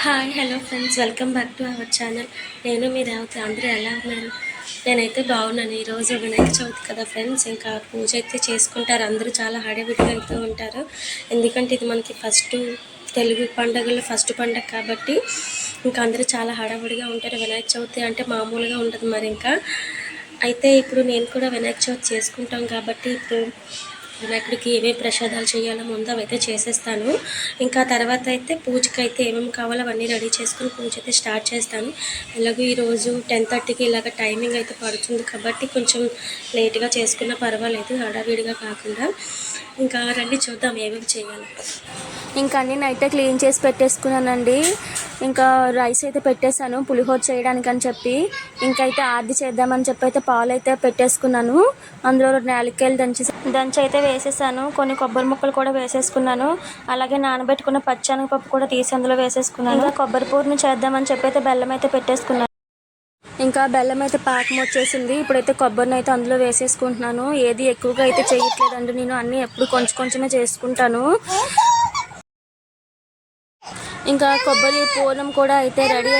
Hi hello friends, welcome back to our channel. నేను మీ రేవతి. అందరూ ఎలా ఉన్నారు? నేనైతే బాగున్నాను. ఈరోజు వినాయక చవితి కదా ఫ్రెండ్స్, ఇంకా పూజ అయితే చేసుకుంటారు. అందరూ చాలా హడావిడిగా వెళ్తూ ఉంటారు. ఎందుకంటే ఇది మనకి తెలుగు పండుగల్లో ఫస్ట్ పండుగ కాబట్టి ఇంకా అందరూ చాలా హడావిడిగా ఉంటారు. వినాయక చవితి అంటే మామూలుగా ఉంటుంది. మరి ఇంకా అయితే ఇప్పుడు నేను కూడా వినాయక చవితి చేసుకుంటాం కాబట్టి ఇప్పుడు వినాయకుడికి ఏమేమి ప్రసాదాలు చేయాలో ముందు అవైతే చేసేస్తాను. ఇంకా తర్వాత అయితే పూజకి అయితే ఏమేమి కావాలో అవన్నీ రెడీ చేసుకుని పూజ అయితే స్టార్ట్ చేస్తాను. ఇలాగ ఈరోజు 10:30కి ఇలాగ టైమింగ్ అయితే పడుతుంది కాబట్టి కొంచెం లేట్గా చేసుకున్నా పర్వాలేదు, హడావిడిగా కాకుండా. ఇంకా రండి చూద్దాం ఏమేమి చేయాలి. ఇంకా అన్నీ నైటే క్లీన్ చేసి పెట్టేసుకున్నానండి. ఇంకా రైస్ అయితే పెట్టేశాను పులిహోర చేయడానికి అని చెప్పి. ఇంకైతే ఆర్ది చేద్దామని చెప్పి అయితే పాలు అయితే పెట్టేసుకున్నాను. అందులో యాలక్కాయలు దంచి అయితే వేసేసాను. కొన్ని కొబ్బరి ముక్కలు కూడా వేసేసుకున్నాను. అలాగే నానబెట్టుకున్న పచ్చెనగపప్పు కూడా తీసి అందులో వేసేసుకున్నాను. ఇంకా కొబ్బరి పూర్ణి చేద్దామని చెప్పి అయితే బెల్లం అయితే పెట్టేసుకున్నాను. ఇంకా బెల్లం అయితే పాకం వచ్చేసింది. ఇప్పుడైతే కొబ్బరిని అయితే అందులో వేసేసుకుంటున్నాను. ఏది ఎక్కువగా అయితే చేయట్లేదండి, నేను అన్నీ ఎప్పుడు కొంచెమే చేసుకుంటాను. ఇంకా కొబ్బరి పూర్ణం కూడా అయితే రెడీ.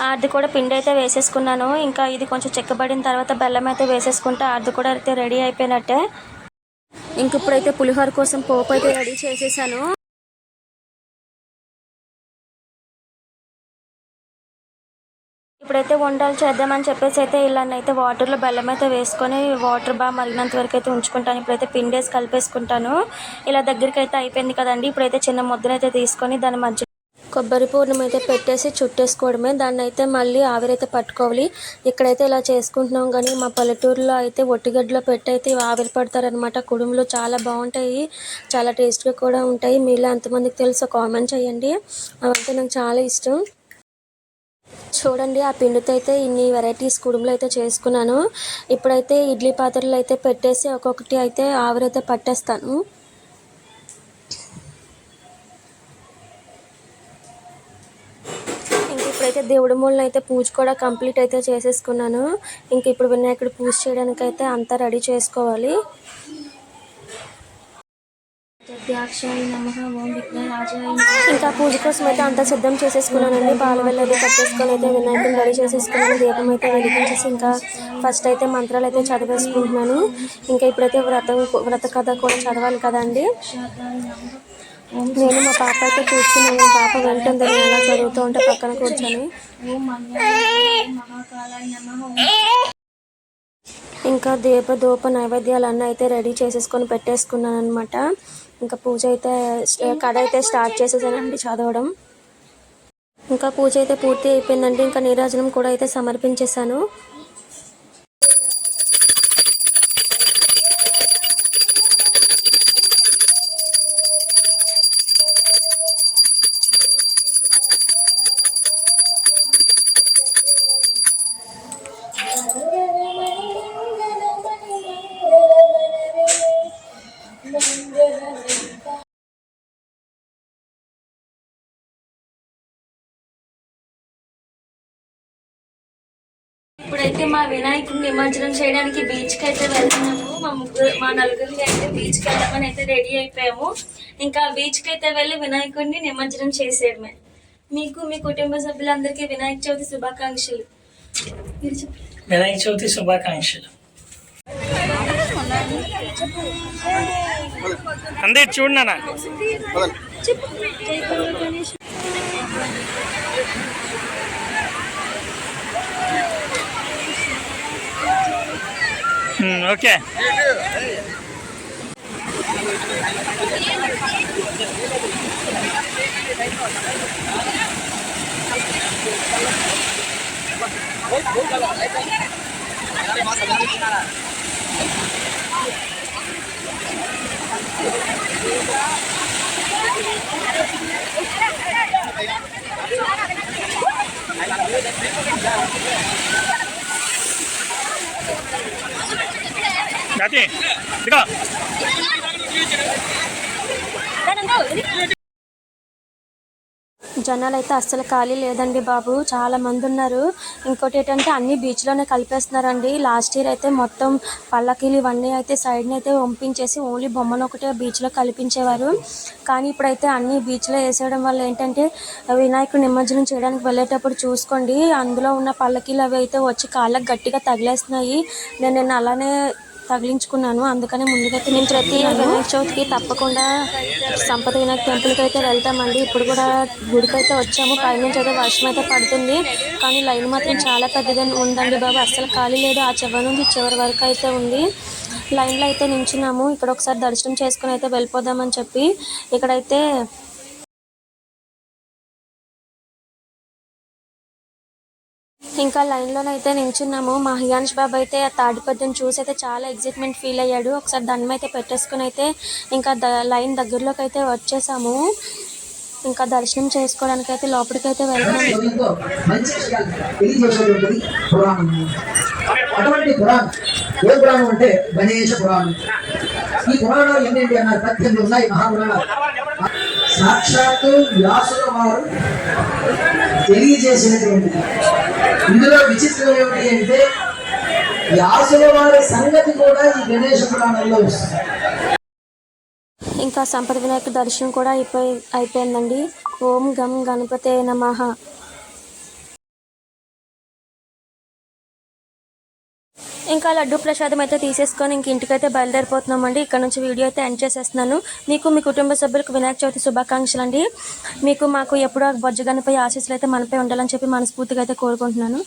ఆర్ది కూడా పిండి అయితే వేసేసుకున్నాను. ఇంకా ఇది కొంచెం చెక్కబడిన తర్వాత బెల్లం అయితే వేసేసుకుంటే ఆర్ది కూడా అయితే రెడీ అయిపోయినట్టే. ఇంక ఇప్పుడైతే పులిహోర కోసం పోపు అయితే రెడీ చేసేసాను. ఇప్పుడైతే వంటలు చేద్దామని చెప్పేసి అయితే ఇలానైతే వాటర్లో బెల్లం అయితే వేసుకొని వాటర్ బాగా మరిగినంత వరకు అయితే ఉంచుకుంటాను. ఇప్పుడైతే పిండి వేసి కలిపేసుకుంటాను. ఇలా దగ్గరికి అయితే అయిపోయింది కదండి. ఇప్పుడైతే చిన్న ముద్దనైతే తీసుకొని దాని మధ్య కొబ్బరి పూర్ణం అయితే పెట్టేసి చుట్టేసుకోవడమే. దాన్ని అయితే మళ్ళీ ఆవిరైతే పట్టుకోవాలి. ఇక్కడైతే ఇలా చేసుకుంటున్నాం, కానీ మా పల్లెటూరులో అయితే ఒట్టిగడ్డలో పెట్టి అయితే ఆవిరి పడతారనమాట. కుడుములు చాలా బాగుంటాయి, చాలా టేస్ట్గా కూడా ఉంటాయి. మీలో ఎంతమందికి తెలుసో కామెంట్ చేయండి. అవంటే నాకు చాలా ఇష్టం. చూడండి, ఆ పిండితో అయితే ఇన్ని వెరైటీస్ కుడుములు అయితే చేసుకున్నాను. ఇప్పుడైతే ఇడ్లీ పాత్రలు అయితే పెట్టేసి ఒక్కొక్కటి అయితే ఆవిరైతే పట్టేస్తాను. ఇంక ఇప్పుడైతే దేవుడి మూలను అయితే పూజ కూడా కంప్లీట్ అయితే చేసేసుకున్నాను. ఇంక ఇప్పుడు వినాయకుడు పూజ చేయడానికి అయితే అంతా రెడీ చేసుకోవాలి. ఇంకా పూజ కోసం అయితే అంతా సిద్ధం చేసేసుకున్నానండి. పాలు వెళ్ళది కట్టేసుకొని అయితే వినాయకుని రెడీ చేసేసుకున్నాను. దీపం అయితే వెలిగించేసి ఇంకా ఫస్ట్ అయితే మంత్రాలు అయితే చదివేసుకుంటున్నాను. ఇంకా ఇప్పుడైతే వ్రత కథ కూడా చదవాలి కదండి. నేను మా పాప అయితే కూర్చుని పాప వెంటుంది, అలా చదువుతూ ఉంటే పక్కన కూర్చొని ఇంకా దీప నైవేద్యాలన్నీ అయితే రెడీ చేసేసుకొని పెట్టేసుకున్నాను అనమాట. ఇంకా పూజ అయితే కథ అయితే స్టార్ట్ చేసేసానండి చదవడం. ఇంకా పూజ అయితే పూర్తి అయిపోయిందండి. ఇంకా నీరాజనం కూడా అయితే సమర్పించేశాను. ఇప్పుడైతే మా వినాయకుడిని నిమజ్జనం చేయడానికి బీచ్కి అయితే వెళ్తున్నాము. మా నలుగురిని అయితే బీచ్కి వెళ్దామని అయితే రెడీ అయిపోయాము. ఇంకా బీచ్కి అయితే వెళ్ళి వినాయకుడిని నిమజ్జనం చేసేయడమే. మీకు మీ కుటుంబ సభ్యులందరికీ వినాయక చవితి శుభాకాంక్షలు. వినాయక చవితి శుభాకాంక్షలు. అందరు చూడనా ఓకే. जाते देखो జనాలు అయితే అస్సలు ఖాళీ లేదండి బాబు, చాలా మంది ఉన్నారు. ఇంకోటి ఏంటంటే అన్ని బీచ్లోనే కలిపేస్తున్నారండి. లాస్ట్ ఇయర్ అయితే మొత్తం పల్లకీలు ఇవన్నీ అయితే సైడ్ని అయితే వంపించేసి ఓన్లీ బొమ్మను ఒకటే బీచ్లో కల్పించేవారు. కానీ ఇప్పుడైతే అన్ని బీచ్లో వేసేయడం వల్ల ఏంటంటే వినాయకుడు నిమజ్జనం చేయడానికి వెళ్ళేటప్పుడు చూసుకోండి, అందులో ఉన్న పల్లకీలు అవి అయితే వచ్చి కాళ్ళకి గట్టిగా తగిలేస్తున్నాయి. నేను అలానే తగిలించుకున్నాను, అందుకనే ముందుకైతే నేను ప్రతి వినాయక చవితికి తప్పకుండా సంపద వినాయక టెంపుల్కి అయితే వెళ్తామండి. ఇప్పుడు కూడా గుడికి అయితే వచ్చాము. పైనుంచి అయితే వర్షం అయితే పడుతుంది, కానీ లైన్ మాత్రం చాలా పెద్దగా ఉందండి బాబు, అస్సలు ఖాళీ లేదు. ఆ చివరి నుంచి చివరి వరకు అయితే ఉంది. లైన్లో అయితే నించున్నాము. ఇక్కడ ఒకసారి దర్శనం చేసుకుని అయితే వెళ్ళిపోదామని చెప్పి ఇక్కడైతే ఇంకా లైన్లోనైతే నించున్నాము. మా హియాన్ష్ బాబు అయితే ఆ తాడిపత్రిని చూసి అయితే చాలా ఎగ్జైట్మెంట్ ఫీల్ అయ్యాడు. ఒకసారి దండం అయితే పెట్టేసుకుని అయితే ఇంకా లైన్ దగ్గరలోకి అయితే వచ్చేసాము. ఇంకా దర్శనం చేసుకోవడానికి అయితే లోపలికి అయితే వెళ్తున్నాము. మంచి విషయాలు తెలియజేసేటువంటిది పురాణం. అటువంటి పురాణం ఏ పురాణం అంటే గణేష పురాణం. ఈ పురాణాలు ఏంటంటే అన్నారు, 18 ఉన్నాయి మహాపురాణాలు. సాక్షాత్తు వ్యాసుల వారు తెలియజేసినటువంటిది. ఇందులో విచిత్రం ఏమిటి అంటే వ్యాసుల వారి సంగతి కూడా ఈ గణేష పురాణంలో వస్తుంది. ఇంకా సంపద వినాయక దర్శనం కూడా అయిపోయిందండి. ఓం గం గణపతే నమః. ఇంకా లడ్డు ప్రసాదం అయితే తీసేసుకొని ఇంక ఇంటికైతే బయలుదేరిపోతున్నామండి. ఇక్కడ నుంచి వీడియో అయితే ఎండ్ చేసేస్తున్నాను. మీకు మీ కుటుంబ సభ్యులకు వినాయక చవితి శుభాకాంక్షలు అండి. మాకు ఎప్పుడూ బొజ్జ గణపతి ఆశీస్సులు అయితే మనపై ఉండాలని చెప్పి మనస్ఫూర్తిగా అయితే కోరుకుంటున్నాను.